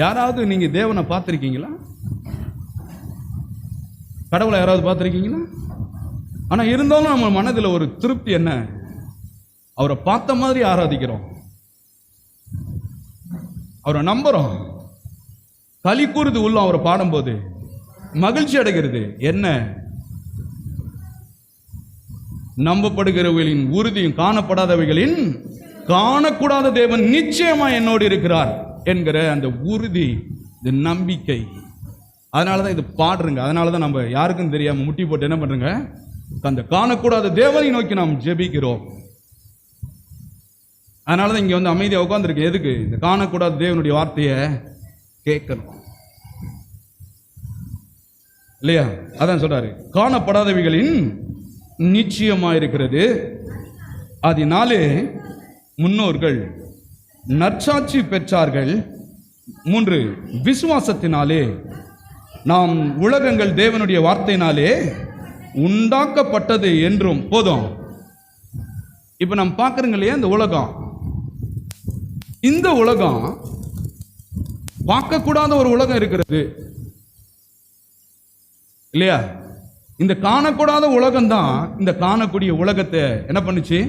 யாராவது நீங்க தேவனை பார்த்திருக்கீங்களா? கடவுளை யாராவது பார்த்திருக்கீங்களா? ஆனா இருந்தாலும் நம்ம மனதில் ஒரு திருப்தி என்ன? அவரை பார்த்த மாதிரி ஆராதிக்கிறோம், அவரை நம்புறோம், களி கூறுது உள்ள அவரை பாடும்போது மகிழ்ச்சி அடைகிறது. என்ன? நம்பப்படுகிறவைகளின் உறுதியும் காணப்படாதவைகளின் காணக்கூடாத தேவன் நிச்சயமா என்னோடு இருக்கிறார் என்கிற அந்த உறுதி, இந்த நம்பிக்கை. அதனாலதான் இது பாடுறங்க. அதனாலதான் நம்ம யாருக்கும் தெரியாம முட்டி போட்டு என்ன பண்றோங்க, அந்த காணக்கூடாத தேவனை நோக்கி நாம் ஜெபிக்கிறோம். அதனாலதான் இங்க வந்து அமைதியா உட்கார்ந்துருக்கு. எதுக்கு? இந்த காணக்கூடாத தேவனுடைய வார்த்தையை கேட்கணும் இல்லையா? அதான் சொல்றாரு, காணப்படாதவைகளின் நிச்சயமா இருக்கிறது, அதனாலே முன்னோர்கள் நற்சாட்சி பெற்றார்கள். 3, விசுவாசத்தினாலே நாம் உலகங்கள் தேவனுடைய வார்த்தையினாலே உண்டாக்கப்பட்டது என்றும். போதும். இப்ப நம்ம பார்க்கறோங்க இல்லையா, இந்த உலகம் பார்க்கக்கூடாத ஒரு உலகம் இருக்கிறது இல்லையா? இந்த காணக்கூடாத உலகம் தான் இந்த காணக்கூடிய உலகத்தை என்ன பண்ணுச்சு?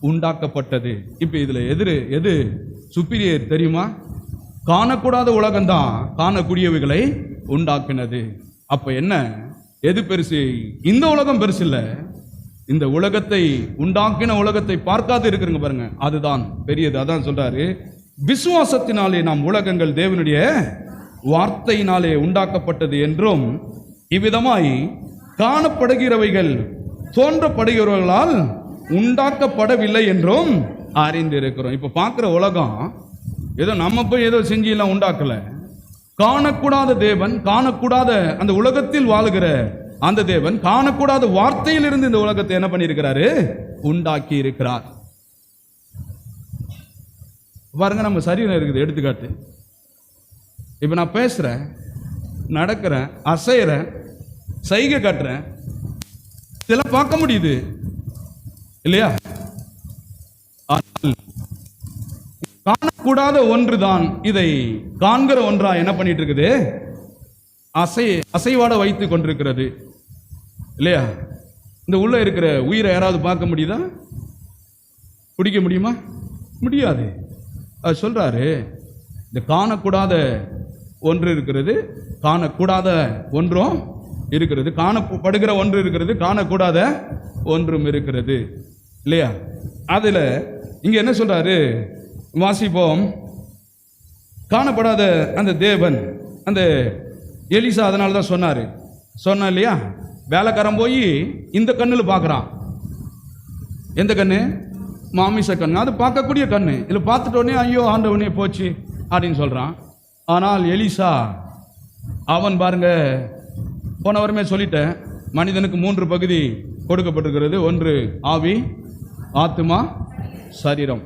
உண்டாக்கப்பட்டது. இப்ப இதுல எது சுப்பீரியர் தெரியுமா? காணக்கூடாத உலகம் தான் காணக்கூடியவைகளை உண்டாக்கினது. அப்ப என்ன, எது பெருசு? இந்த உலகம் பெருசு இல்ல, இந்த உலகத்தை உண்டாக்கின உலகத்தை பார்க்காது இருக்கிறங்க பாருங்க, அதுதான் பெரியது. அதான் சொல்றாரு, விசுவாசத்தினாலே நாம் உலகங்கள் தேவனுடைய வார்த்தையினாலே உண்டாக்கப்பட்டது என்றும், இவ்விதமாய் காணப்படுகிறவைகள் தோன்றப்படுகிறவர்களால் உண்டாக்கப்படவில்லை என்றும் அறிந்திருக்கிறோம். இப்ப பார்க்கிற உலகம் ஏதோ நம்ம போய் ஏதோ செஞ்சு எல்லாம் உண்டாக்கல. காணக்கூடாத தேவன், காணக்கூடாத அந்த உலகத்தில் வாழுகிற அந்த தேவன் காணக்கூடாத வார்த்தையில் இருந்து இந்த உலகத்தை என்ன பண்ணியிருக்கிறாரு? உண்டாக்கி இருக்கிறார். பாருங்க, நம்ம சரீரம் இருக்குது. எடுத்துக்காட்டு, இப்ப நான் பேசுறேன், நடக்கிறேன், அசைறேன், சைகை காட்டுறேன், இதெல்லாம் பார்க்க முடியுது இல்லையா? காணக்கூடாத ஒன்றுதான் இதை காண்கிற ஒன்றா என்ன பண்ணிட்டு இருக்குது? அசைவாட வைத்துக் கொண்டிருக்கிறது இல்லையா? இந்த உள்ள இருக்கிற உயிரை யாராவது பார்க்க முடியுதா? பிடிக்க முடியுமா? முடியாது. அது சொல்றாரு, இந்த காணக்கூடாத ஒன்று இருக்கிறது, காணக்கூடாத ஒன்றும் இருக்கிறது, காணப்படுகிற ஒன்று இருக்கிறது, காணக்கூடாத ஒன்றும் இருக்கிறது இல்லையா? அதுல இங்க என்ன சொல்றாரு? வாசிப்போம். காணப்படாத அந்த தேவன், அந்த எலிசா அதனால தான் சொன்ன இல்லையா, வேலைக்காரன் போய் இந்த கண்ணுல பார்க்கறான். எந்த கண்ணு? மாமிச கண்ணு. அது பார்க்கக்கூடிய கண்ணு. இதில் பார்த்துட்டோடனே ஐயோ ஆண்டவனே போச்சு அப்படின்னு சொல்றான். ஆனால் எலிசா அவன் பாருங்க, போன வாரமே சொல்லிட்டேன், மனிதனுக்கு 3 பகுதி கொடுக்கப்பட்டிருக்கிறது. 1 ஆவி, ஆத்துமா, சரீரம்.